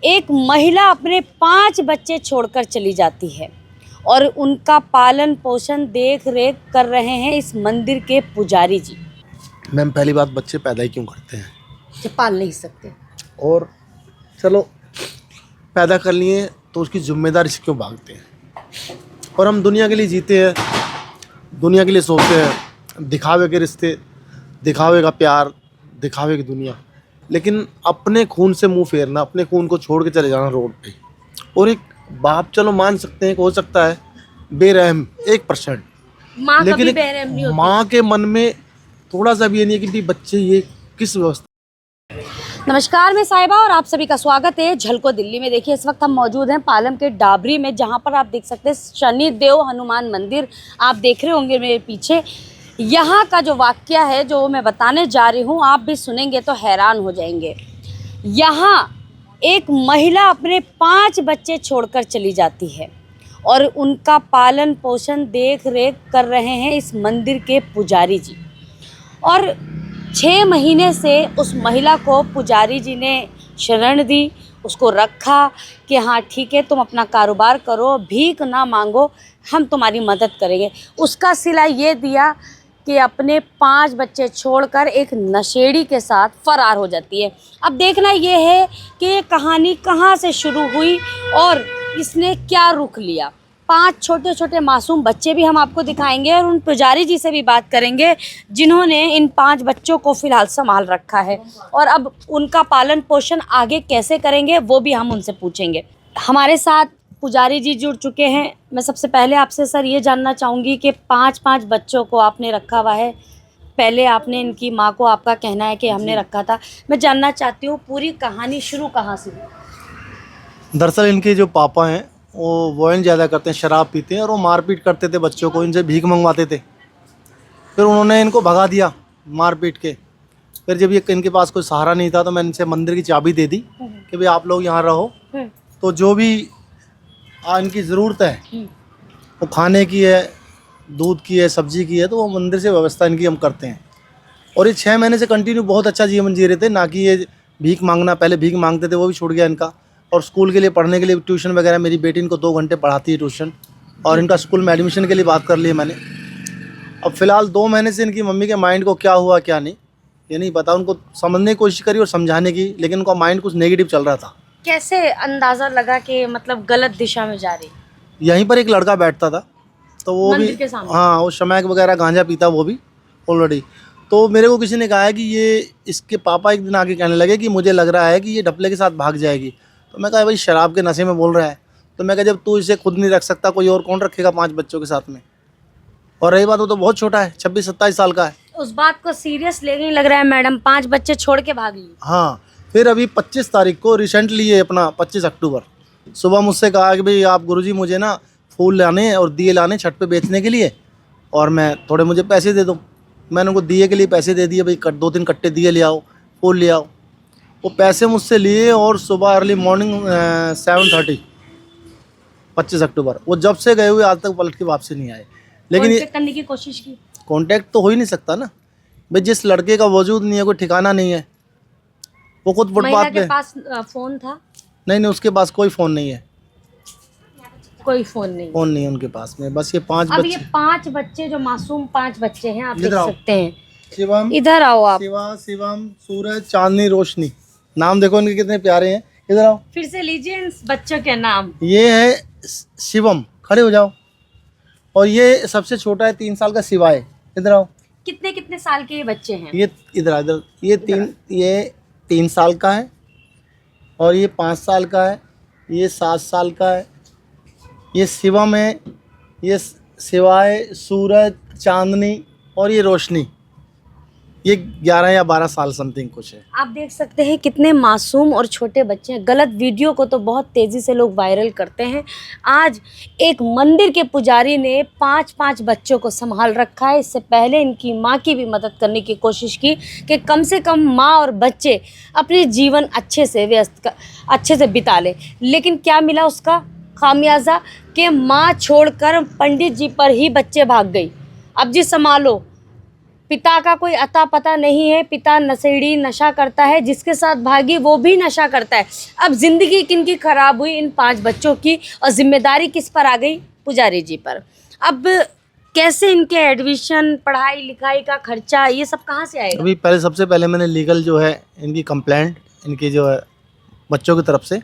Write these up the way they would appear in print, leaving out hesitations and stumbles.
एक महिला अपने 5 बच्चे छोड़कर चली जाती है और उनका पालन पोषण देख रेख कर रहे हैं इस मंदिर के पुजारी जी। मैम पहली बात, बच्चे पैदा ही क्यों करते हैं? जो पाल नहीं सकते। और चलो पैदा कर लिए तो उसकी जिम्मेदारी से क्यों भागते हैं? और हम दुनिया के लिए जीते हैं, दुनिया के लिए सोचते हैं, दिखावे के रिश्ते, दिखावे का प्यार, दिखावे की दुनिया। लेकिन अपने खून से मुंह फेरना, अपने खून को छोड़ के चले जाना रोड पे। और एक बाप चलो मान सकते हैं कि हो सकता है बेरहम 1%, माँ लेकिन कभी बेरहम नहीं होती। माँ के मन में थोड़ा सा भी ये नहीं है कि बच्चे ये किस व्यवस्था। नमस्कार, मैं साहिबा और आप सभी का स्वागत है झलको दिल्ली में। देखिए, इस वक्त हम मौजूद हैं पालम के डाबरी में, जहां पर आप देख सकते हैं शनिदेव हनुमान मंदिर आप देख रहे होंगे मेरे पीछे। यहाँ का जो वाकया है जो मैं बताने जा रही हूँ, आप भी सुनेंगे तो हैरान हो जाएंगे। यहाँ एक महिला अपने 5 बच्चे छोड़कर चली जाती है और उनका पालन पोषण देख रेख कर रहे हैं इस मंदिर के पुजारी जी। और 6 महीने से उस महिला को पुजारी जी ने शरण दी, उसको रखा कि हाँ ठीक है, तुम अपना कारोबार करो, भीख ना मांगो, हम तुम्हारी मदद करेंगे। उसका सिला ये दिया कि अपने 5 बच्चे छोड़कर एक नशेड़ी के साथ फरार हो जाती है। अब देखना ये है कि ये कहानी कहाँ से शुरू हुई और इसने क्या रुख लिया। 5 छोटे छोटे मासूम बच्चे भी हम आपको दिखाएंगे और उन पुजारी जी से भी बात करेंगे जिन्होंने इन 5 बच्चों को फ़िलहाल संभाल रखा है, और अब उनका पालन पोषण आगे कैसे करेंगे वो भी हम उनसे पूछेंगे। हमारे साथ पुजारी जी जुड़ चुके हैं। मैं सबसे पहले आपसे सर ये जानना चाहूँगी कि 5 बच्चों को आपने रखा हुआ है, पहले आपने इनकी माँ को, आपका कहना है कि हमने रखा था। मैं जानना चाहती हूँ पूरी कहानी शुरू कहाँ से हुई? दरअसल इनके जो पापा हैं वो वॉइन ज़्यादा करते हैं, शराब पीते हैं और वो मारपीट करते थे बच्चों को, इनसे भीख मंगवाते थे। फिर उन्होंने इनको भगा दिया मारपीट के। फिर जब ये इनके पास कोई सहारा नहीं था तो मैंने इनसे मंदिर की चाबी दे दी कि भाई आप लोग यहाँ रहो, तो जो भी इनकी ज़रूरत है वो खाने की है, दूध की है, सब्जी की है, तो वो मंदिर से व्यवस्था इनकी हम करते हैं। और ये 6 महीने से कंटिन्यू बहुत अच्छा जीवन जी रहे थे, ना कि ये भीख मांगना। पहले भीख मांगते थे, वो भी छूट गया इनका। और स्कूल के लिए पढ़ने के लिए ट्यूशन वगैरह, मेरी बेटी इनको 2 घंटे पढ़ाती है ट्यूशन, और इनका स्कूल में एडमिशन के लिए बात कर ली है मैंने। अब फ़िलहाल 2 महीने से इनकी मम्मी के माइंड को क्या हुआ क्या नहीं ये नहीं पता। उनको समझने की कोशिश करी और समझाने की, लेकिन उनका माइंड कुछ नेगेटिव चल रहा था। कैसे अंदाज़ा लगा कि मतलब गलत दिशा में जा रही? यहीं पर एक लड़का बैठता था, तो वो भी, हाँ, वो शमैक वगैरह गांजा पीता, वो भी ऑलरेडी। तो मेरे को किसी ने कहा है कि ये इसके पापा एक दिन आके कहने लगे कि मुझे लग रहा है कि ये ढपले के साथ भाग जाएगी। तो मैं कहा भाई शराब के नशे में बोल रहा है। तो मैं कहा जब तू इसे खुद नहीं रख सकता, कोई और कौन रखेगा 5 बच्चों के साथ में? और रही बात, वो तो बहुत छोटा है, 26-27 साल का है। उस बात को सीरियस लेने लग रहा है मैडम, 5 बच्चे छोड़ के भाग ली। हाँ, फिर अभी 25 तारीख को रिसेंटली, ये अपना 25 अक्टूबर सुबह मुझसे कहा कि भाई आप गुरुजी मुझे ना फूल लाने और दिए लाने छत पे बेचने के लिए, और मैं थोड़े मुझे पैसे दे दो। मैंने उनको दिए के लिए पैसे दे दिए, भाई 2-3 कट्टे दिए ले आओ, फूल ले आओ। वो पैसे मुझसे लिए और सुबह अर्ली मॉर्निंग 7:30 25 अक्टूबर, वो जब से गए हुए आज तक पलट के वापसी नहीं आए। लेकिन ये करने की कोशिश की, कांटेक्ट तो हो ही नहीं सकता ना भाई, जिस लड़के का वजूद नहीं है, कोई ठिकाना नहीं है। वो खुद फुटपाथ पे। पास फोन था? नहीं, उसके पास कोई फ़ोन नहीं है, कोई फोन नहीं है उनके पास में। बस ये 5 अब बच्चे। ये 5 बच्चे जो मासूम 5 बच्चे हैं, आप देख इधर आओ। सकते हैं। शिवम, इधर आओ आप। शिवम, सूरज, चांदनी, रोशनी, नाम देखो इनके कितने प्यारे हैं। इधर आओ, फिर से लीजिए इन बच्चों के नाम। ये है शिवम, खड़े हो जाओ। और ये सबसे छोटा है, 3 साल का शिवाय। इधर आओ। कितने साल के ये बच्चे हैं? ये इधर ये 3 साल का है, और ये 5 साल का है, ये 7 साल का है, ये शिवम है, ये शिवाय, सूरज, चांदनी, और ये रोशनी। ये 11 या 12 साल समथिंग कुछ है। आप देख सकते हैं कितने मासूम और छोटे बच्चे हैं। गलत वीडियो को तो बहुत तेज़ी से लोग वायरल करते हैं। आज एक मंदिर के पुजारी ने 5 बच्चों को संभाल रखा है। इससे पहले इनकी माँ की भी मदद करने की कोशिश की कि कम से कम माँ और बच्चे अपने जीवन अच्छे से बिता लें। लेकिन क्या मिला उसका खामियाजा कि माँ छोड़कर पंडित जी पर ही बच्चे भाग गई। अब जी संभालो, पिता का कोई अता पता नहीं है, पिता नशेड़ी नशा करता है, जिसके साथ भागी वो भी नशा करता है। अब जिंदगी किनकी खराब हुई, इन 5 बच्चों की, और जिम्मेदारी किस पर आ गई, पुजारी जी पर। अब कैसे इनके एडमिशन, पढ़ाई लिखाई का खर्चा, ये सब कहाँ से आएगा? अभी पहले सबसे पहले मैंने लीगल जो है इनकी कंप्लेंट, इनकी जो है बच्चों की तरफ से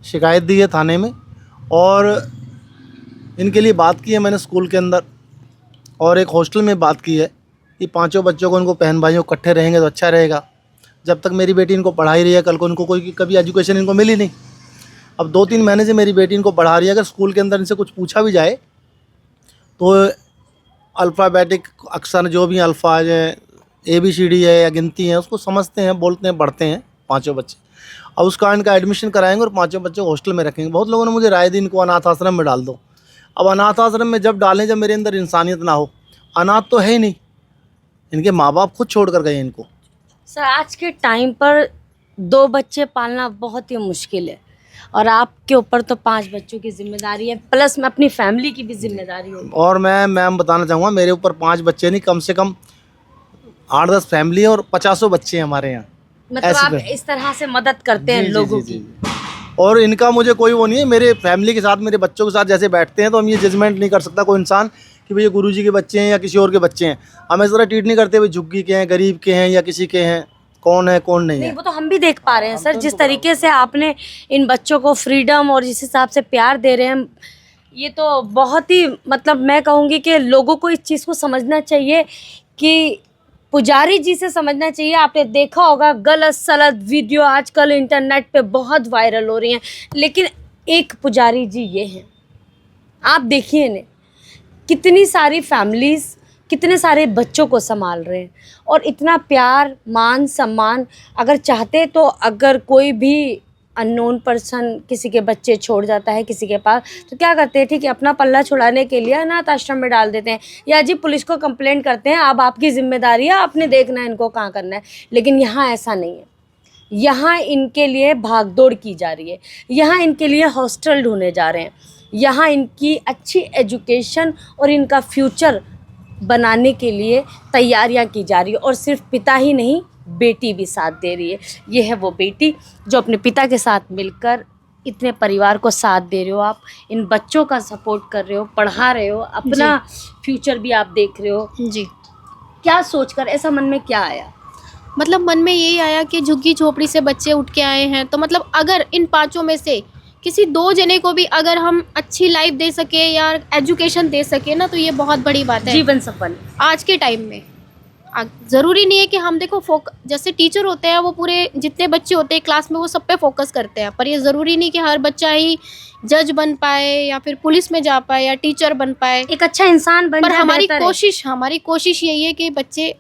शिकायत दी है थाने में, और इनके लिए बात की है मैंने स्कूल के अंदर, और एक हॉस्टल में बात की है कि 5 बच्चों को, इनको बहन भाइयों इकट्ठे रहेंगे तो अच्छा रहेगा। जब तक मेरी बेटी इनको पढ़ा ही रही है, कल को इनको कोई कभी एजुकेशन इनको मिली नहीं। अब 2-3 महीने से मेरी बेटी इनको पढ़ा रही है, अगर स्कूल के अंदर इनसे कुछ पूछा भी जाए तो अल्फ़ाबेटिक अक्षर जो भी अल्फाज है, ABCD है या गिनती है, उसको समझते हैं, बोलते हैं, पढ़ते हैं 5 बच्चे। अब उसका इनका एडमिशन कराएंगे और 5 बच्चों को हॉस्टल में रखेंगे। बहुत लोगों ने मुझे राय दी इनको अनाथ आश्रम में डाल दो। अब अनाथ आश्रम में जब डालें, जब मेरे अंदर इंसानियत ना हो। अनाथ तो है ही नहीं, इनके माँ बाप खुद छोड़ कर गए इनको। सर, आज के टाइम पर 2 बच्चे पालना बहुत ही मुश्किल है, और आपके ऊपर तो 5 बच्चों की जिम्मेदारी है, प्लस में अपनी फैमिली की भी जिम्मेदारी होगी। और मैं मैम बताना चाहूँगा, मेरे ऊपर 5 बच्चे नहीं, कम से कम 8-10 फैमिली है और 50 बच्चे हैं हमारे यहाँ। मतलब ऐसे आप पे। इस तरह से मदद करते हैं जी, जी, लोगों जी, की। जी। और इनका मुझे कोई वो नहीं है, मेरे फैमिली के साथ, मेरे बच्चों के साथ जैसे बैठते हैं, तो हम ये जजमेंट नहीं कर सकता कोई इंसान कि भाई ये गुरुजी के बच्चे हैं या किसी और के बच्चे हैं। हम इस तरह ट्रीट नहीं करते भाई झुग्गी के हैं, गरीब के हैं या किसी के हैं, कौन है कौन नहीं नहीं, है। वो तो हम भी देख पा रहे हैं सर, तो जिस इनको तरीके से आपने इन बच्चों को फ्रीडम और जिस हिसाब से प्यार दे रहे हैं, ये तो बहुत ही, मतलब मैं कहूँगी कि लोगों को इस चीज़ को समझना चाहिए कि पुजारी जी से समझना चाहिए। आपने देखा होगा गलत सलत वीडियो आजकल इंटरनेट पे बहुत वायरल हो रही हैं, लेकिन एक पुजारी जी ये हैं, आप देखिए इन्हें, कितनी सारी फैमिलीज़, कितने सारे बच्चों को संभाल रहे हैं, और इतना प्यार, मान सम्मान। अगर चाहते तो अगर कोई भी अननोन पर्सन किसी के बच्चे छोड़ जाता है किसी के पास, तो क्या करते हैं, ठीक है, अपना पल्ला छुड़ाने के लिए अनाथ आश्रम में डाल देते हैं, या जी पुलिस को कंप्लेंट करते हैं, अब आपकी जिम्मेदारी है, आपने देखना है इनको कहाँ करना है। लेकिन यहाँ ऐसा नहीं है, यहाँ इनके लिए भागदौड़ की जा रही है, यहाँ इनके लिए हॉस्टल ढूंढे जा रहे हैं, यहाँ इनकी अच्छी एजुकेशन और इनका फ्यूचर बनाने के लिए तैयारियां की जा रही है। और सिर्फ पिता ही नहीं, बेटी भी साथ दे रही है। ये है वो बेटी जो अपने पिता के साथ मिलकर इतने परिवार को साथ दे रहे हो, आप इन बच्चों का सपोर्ट कर रहे हो, पढ़ा रहे हो, अपना फ्यूचर भी आप देख रहे हो। जी, क्या सोचकर, ऐसा मन में क्या आया? मतलब मन में यही आया कि झुग्गी झोपड़ी से बच्चे उठ के आए हैं, तो मतलब अगर इन 5 में से किसी 2 जने को भी अगर हम अच्छी लाइफ दे सके या एजुकेशन दे सके ना, तो ये बहुत बड़ी बात है जीवन सफल। आज के टाइम में। ज़रूरी नहीं है कि हम देखो जैसे टीचर होते हैं वो पूरे जितने बच्चे होते हैं क्लास में वो सब पे फोकस करते हैं, पर ये ज़रूरी नहीं कि हर बच्चा ही जज बन पाए या फिर पुलिस में जा पाए या टीचर बन पाए। एक अच्छा इंसान बन पर जाए, हमारी बेहतर है। हमारी कोशिश यही है कि बच्चे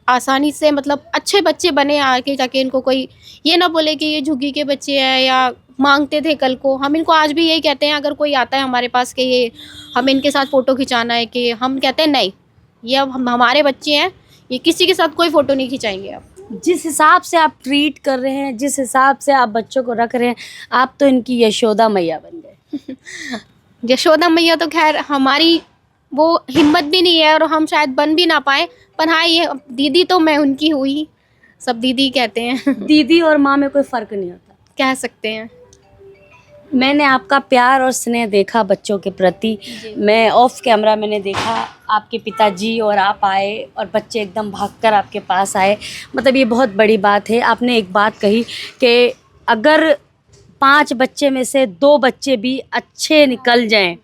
आसानी से, मतलब अच्छे बच्चे बने, आगे जाके इनको कोई ये ना बोले कि ये झुग्गी के बच्चे हैं या मांगते थे कल को। हम इनको आज भी यही कहते हैं, अगर कोई आता है हमारे पास कि ये हमें इनके साथ फ़ोटो खिंचाना है, कि हम कहते हैं नहीं, ये अब हमारे बच्चे हैं, ये किसी के साथ कोई फ़ोटो नहीं खिंचाएंगे आप। जिस हिसाब से आप ट्रीट कर रहे हैं, जिस हिसाब से आप बच्चों को रख रहे हैं, आप तो इनकी यशोदा मैया बन गए। यशोदा मैया तो खैर हमारी वो हिम्मत भी नहीं है और हम शायद बन भी ना पाए, पर हाँ ये दीदी तो मैं उनकी हुई, सब दीदी कहते हैं। दीदी और माँ में कोई फ़र्क नहीं होता, कह सकते हैं। मैंने आपका प्यार और स्नेह देखा बच्चों के प्रति। मैं ऑफ कैमरा मैंने देखा आपके पिताजी और आप आए और बच्चे एकदम भागकर आपके पास आए, मतलब ये बहुत बड़ी बात है। आपने एक बात कही कि अगर 5 बच्चे में से 2 बच्चे भी अच्छे निकल जाएं,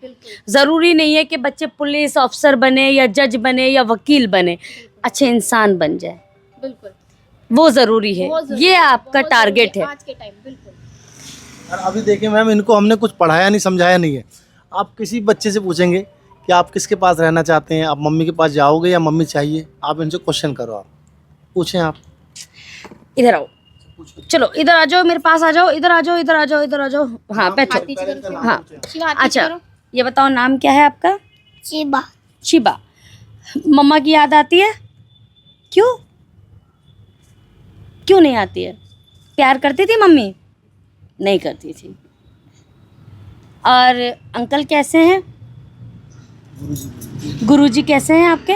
ज़रूरी नहीं है कि बच्चे पुलिस ऑफिसर बने या जज बने या वकील बने, अच्छे इंसान बन जाए, बिल्कुल वो ज़रूरी है। ये आपका टारगेट है। आज के टाइम। बिल्कुल। और अभी देखिए मैम, इनको हमने कुछ पढ़ाया नहीं, समझाया नहीं है। आप किसी बच्चे से पूछेंगे कि आप किसके पास रहना चाहते हैं, आप मम्मी के पास जाओगे या मम्मी चाहिए, आप इनसे क्वेश्चन करो, आप पूछें। आप इधर आओ, चलो इधर आ जाओ, मेरे पास आ जाओ, इधर आ जाओ, इधर आ जाओ, इधर आ जाओ। हाँ बैठो। हाँ अच्छा, ये बताओ नाम क्या है आपका? शिबा। शिबा। मम्मा की याद आती है? क्यों क्यों नहीं आती है? प्यार करती थी मम्मी? नहीं करती थी। और अंकल कैसे हैं? गुरुजी कैसे हैं आपके?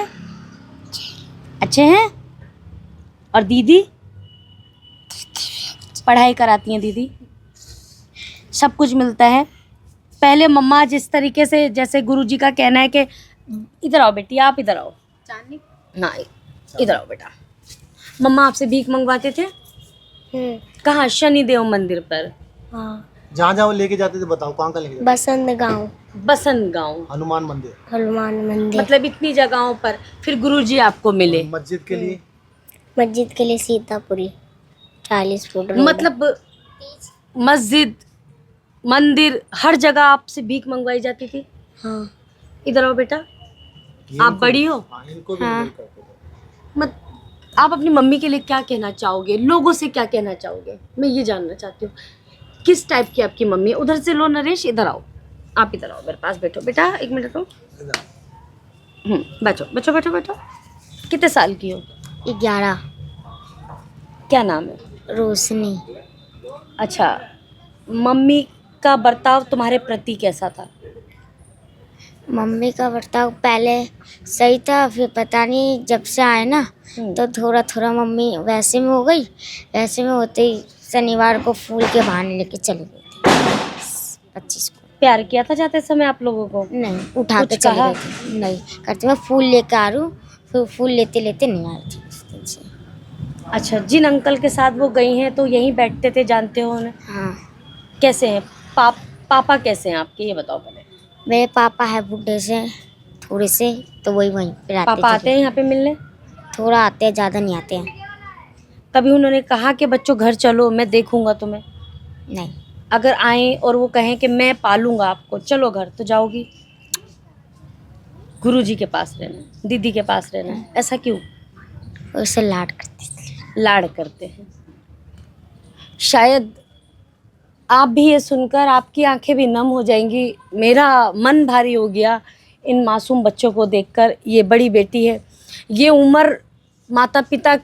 अच्छे हैं? और दीदी पढ़ाई कराती हैं दीदी, सब कुछ मिलता है। पहले मम्मा जिस तरीके से, जैसे गुरुजी का कहना है कि इधर आओ बेटी, आप इधर आओ ना, इधर आओ बेटा, मम्मा आपसे भीख मंगवाते थे कहाँ? शनिदेव मंदिर पर। हाँ, जहाँ जहाँ वो लेके जाते थे बताओ, कहाँ लेके जाते बसंत गांव, बसंत गांव, थे? हनुमान मंदिर, हनुमान मंदिर, मतलब इतनी जगहों पर फिर गुरुजी आपको मिले। मस्जिद के लिए मस्जिद के लिए सीतापुरी 40 फुट रोड है। मतलब मस्जिद, मंदिर, हर जगह आपसे भीख मंगवाई जाती थी। हाँ, इधर आओ बेटा, ये आप इनको- बड़ी हो, हाँ, इनको भी हाँ। मिल करते थे। मत आप अपनी मम्मी के लिए क्या कहना चाहोगे, लोगों से क्या कहना चाहोगे? मैं ये जानना चाहती हूँ किस टाइप की आपकी मम्मी है। उधर से लो नरेश, इधर आओ, आप इधर आओ, मेरे पास बैठो बेटा, एक मिनट रुको। बैठो बैठो बैठो बैठो। कितने साल की हो? 11 क्या नाम है? रोशनी। अच्छा, मम्मी का बर्ताव तुम्हारे प्रति कैसा था? मम्मी का बर्ताव पहले सही था, फिर पता नहीं जब से आए ना तो थोड़ा थोड़ा मम्मी वैसे में हो गई। वैसे में होते ही शनिवार को फूल के बहाने लेके चली गई थी 25 को। प्यार किया था जाते समय आप लोगों को? नहीं, उठा के कुछ चली कहा? गई थी। नहीं करती, मैं फूल लेकर आ रही हूँ, फिर फूल लेते लेते नहीं आई थी उस दिन से। अच्छा, जिन अंकल के साथ वो गई हैं तो यहीं बैठते थे, जानते हो उन्हें? हाँ, कैसे हैं पापा कैसे हैं आपके, ये बताओ पहले। मेरे पापा है बुढ़े से थोड़े से, तो वही वहीं पे रहते। पापा आते हैं यहाँ पे मिलने? थोड़ा आते हैं, ज़्यादा नहीं आते हैं। कभी उन्होंने कहा कि बच्चों घर चलो, मैं देखूंगा तुम्हें? नहीं, अगर आए और वो कहें कि मैं पालूंगा आपको, चलो घर, तो जाओगी? गुरुजी के पास रहना है, दीदी के पास रहना है, ऐसा क्यों? उससे लाड करती थी। लाड़ करते हैं। शायद आप भी ये सुनकर आपकी आंखें भी नम हो जाएंगी। मेरा मन भारी हो गया इन मासूम बच्चों को देखकर। ये बड़ी बेटी है, ये उम्र माता पिता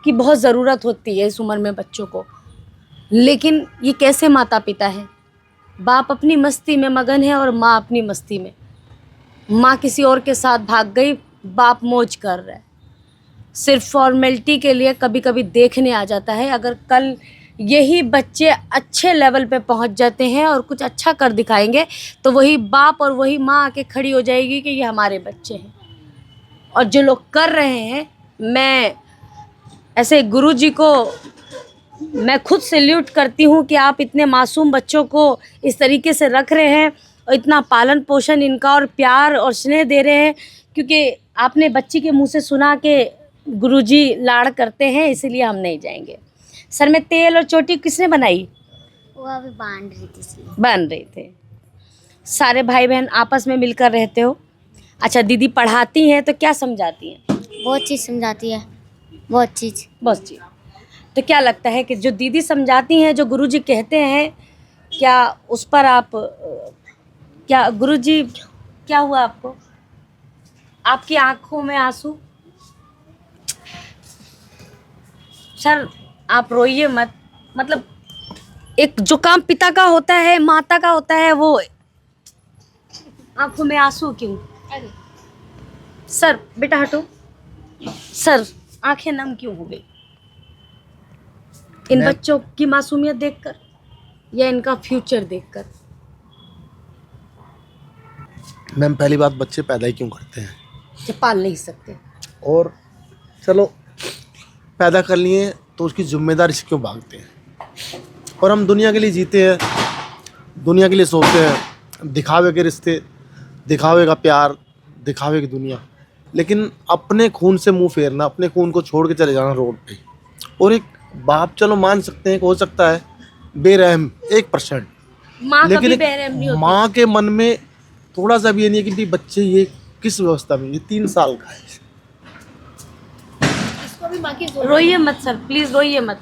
की बहुत ज़रूरत होती है इस उम्र में बच्चों को, लेकिन ये कैसे माता पिता हैं? बाप अपनी मस्ती में मगन है और माँ अपनी मस्ती में। माँ किसी और के साथ भाग गई, बाप मौज कर रहा है। सिर्फ फॉर्मेलिटी के लिए कभी कभी देखने आ जाता है। अगर कल यही बच्चे अच्छे लेवल पे पहुंच जाते हैं और कुछ अच्छा कर दिखाएंगे तो वही बाप और वही माँ आके खड़ी हो जाएगी कि ये हमारे बच्चे हैं। और जो लोग कर रहे हैं, मैं ऐसे गुरुजी को मैं खुद सैल्यूट करती हूँ कि आप इतने मासूम बच्चों को इस तरीके से रख रहे हैं और इतना पालन पोषण इनका और प्यार और स्नेह दे रहे हैं, क्योंकि आपने बच्ची के मुंह से सुना कि गुरुजी लाड़ करते हैं, इसीलिए हम नहीं जाएंगे। सर में तेल और चोटी किसने बनाई? वो अभी बांध रही थी इसलिए। बन रहे थे। सारे भाई बहन आपस में मिलकर रहते हो? अच्छा, दीदी पढ़ाती हैं तो क्या समझाती हैं? बहुत चीज़ समझाती है, बहुत चीज़। बस जी। तो क्या लगता है कि जो दीदी समझाती हैं, जो गुरुजी कहते हैं, क्या उस पर आप क्या गुरुजी, क्या हुआ आपको? आपकी आंखों में आंसू? सर आप रोइए मत, मतलब एक जो काम पिता का होता है, माता का होता है, वो आंखों में आंसू क्यों? सर बेटा हटो। सर आंखें नम क्यों हो गई इन मैं- बच्चों की मासूमियत देखकर या इनका फ्यूचर देखकर? मैम, पहली बात, बच्चे पैदा ही क्यों करते हैं? जो पाल नहीं सकते। और चलो पैदा कर लिए तो उसकी जिम्मेदारी से क्यों भागते हैं? और हम दुनिया के लिए जीते हैं, दुनिया के लिए सोचते हैं, दिखावे के रिश्ते, दिखावे का प्यार, दिखावे की दुनिया, लेकिन अपने खून से मुंह फेरना, अपने खून को छोड़ के चले जाना रोड पे। और एक बाप चलो मान सकते हैं कि हो सकता है बेरहम 1%, माँ कभी लेकिन बेरहम नहीं एक होती। माँ के मन में थोड़ा सा भी ये नहीं है कि भाई बच्चे ये किस व्यवस्था में, ये 3 साल का है। इसको भी माँ की रोइए मत सर, प्लीज रोइए मत।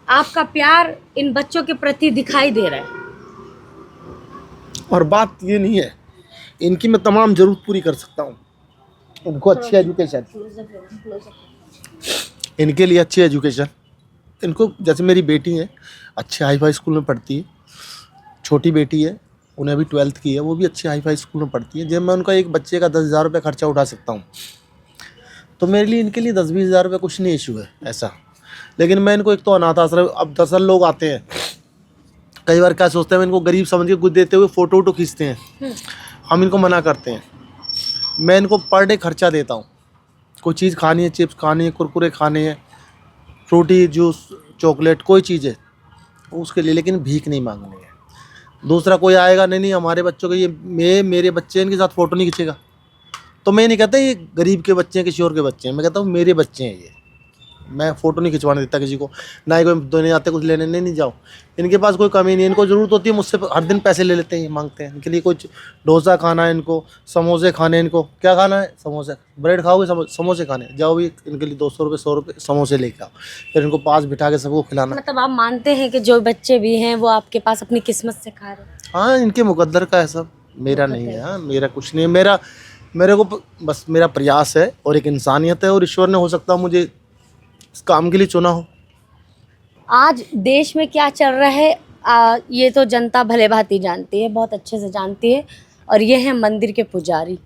आपका प्यार इन बच्चों के प्रति दिखाई दे रहा है। और बात ये नहीं है, इनकी मैं तमाम ज़रूरत पूरी कर सकता हूँ। इनको अच्छी एजुकेशन, इनके लिए अच्छी एजुकेशन, इनको जैसे मेरी बेटी है अच्छे हाई फाई स्कूल में पढ़ती है, छोटी बेटी है उन्हें अभी 12th की है, वो भी अच्छे हाई फाई स्कूल में पढ़ती है। जब मैं उनका एक बच्चे का 10,000 रुपये खर्चा उठा सकता हूँ तो मेरे लिए इनके लिए 10-20 हज़ार रुपये कुछ नहीं इशू है ऐसा। लेकिन मैं इनको एक तो अनाथ आश्रम, अब 10 लोग आते हैं, कई बार क्या सोचते हैं, मैं इनको गरीब समझ के कुछ देते हुए फ़ोटो वोटो खींचते हैं, हम इनको मना करते हैं। मैं इनको पर डे खर्चा देता हूँ, कोई चीज़ खानी है, चिप्स खानी है, कुरकुरे खाने हैं, फ्रूटी जूस चॉकलेट कोई चीज़ है उसके लिए, लेकिन भीख नहीं मांगनी है। दूसरा कोई आएगा, नहीं हमारे बच्चों के ये मेरे बच्चे इनके साथ फ़ोटो नहीं खींचेगा, तो मैं नहीं कहता ये गरीब के बच्चे हैं किसी और के बच्चे हैं, मैं कहता हूँ मेरे बच्चे हैं ये, मैं फ़ोटो नहीं खिंचवाने देता किसी को, ना ही कोई देने आते कुछ लेने, नहीं जाओ। इनके पास कोई कमी नहीं है, इनको ज़रूरत होती है मुझसे, हर दिन पैसे ले लेते हैं, मांगते हैं इनके लिए कुछ डोसा खाना है, इनको समोसे खाने, इनको क्या खाना है, समोसे, ब्रेड खाओगे समोसे खाने, जाओ भी इनके लिए 200 रुपये 100 रुपये समोसे लेके आओ, फिर इनको पास बिठा के सबको खिलाना। मतलब आप मानते हैं कि जो बच्चे भी हैं वो आपके पास अपनी किस्मत से खा रहे हैं? हाँ, इनके मुकद्दर का है सब, मेरा नहीं है। हाँ, मेरा कुछ नहीं है, मेरे को बस मेरा प्रयास है और एक इंसानियत है, और ईश्वर ने हो सकता है मुझे इस काम के लिए चुना हो। आज देश में क्या चल रहा है ये तो जनता भले भांति जानती है, बहुत अच्छे से जानती है। और ये हैं मंदिर के पुजारी,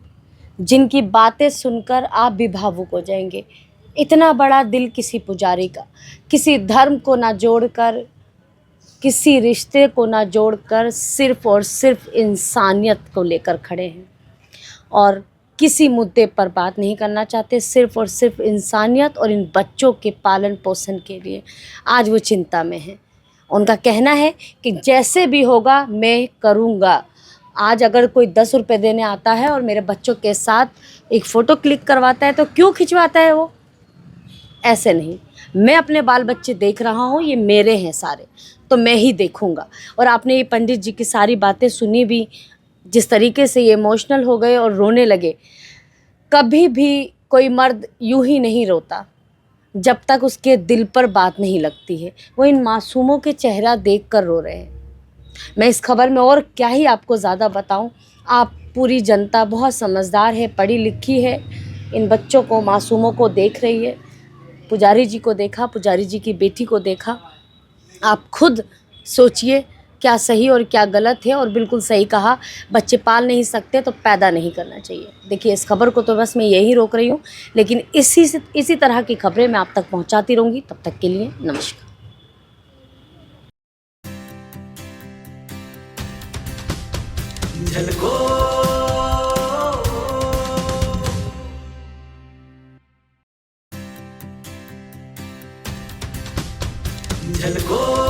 जिनकी बातें सुनकर आप भी भावुक हो जाएंगे। इतना बड़ा दिल किसी पुजारी का, किसी धर्म को ना जोड़कर, किसी रिश्ते को ना जोड़कर, सिर्फ और सिर्फ इंसानियत को लेकर खड़े हैं और किसी मुद्दे पर बात नहीं करना चाहते, सिर्फ और सिर्फ इंसानियत और इन बच्चों के पालन पोषण के लिए आज वो चिंता में हैं। उनका कहना है कि जैसे भी होगा मैं करूँगा। आज अगर कोई 10 रुपये देने आता है और मेरे बच्चों के साथ एक फ़ोटो क्लिक करवाता है तो क्यों खिंचवाता है वो? ऐसे नहीं, मैं अपने बाल बच्चे देख रहा हूँ, ये मेरे हैं सारे, तो मैं ही देखूँगा। और आपने ये पंडित जी की सारी बातें सुनी भी, जिस तरीके से ये इमोशनल हो गए और रोने लगे। कभी भी कोई मर्द यूं ही नहीं रोता जब तक उसके दिल पर बात नहीं लगती है। वो इन मासूमों के चेहरा देखकर रो रहे हैं। मैं इस खबर में और क्या ही आपको ज़्यादा बताऊं। आप पूरी जनता बहुत समझदार है, पढ़ी लिखी है, इन बच्चों को, मासूमों को देख रही है। पुजारी जी को देखा, पुजारी जी की बेटी को देखा। आप खुद सोचिए क्या सही और क्या गलत है। और बिल्कुल सही कहा, बच्चे पाल नहीं सकते तो पैदा नहीं करना चाहिए। देखिए, इस खबर को तो बस मैं यही रोक रही हूँ, लेकिन इसी तरह की खबरें मैं आप तक पहुँचाती रहूँगी। तब तक के लिए नमस्कार। झलको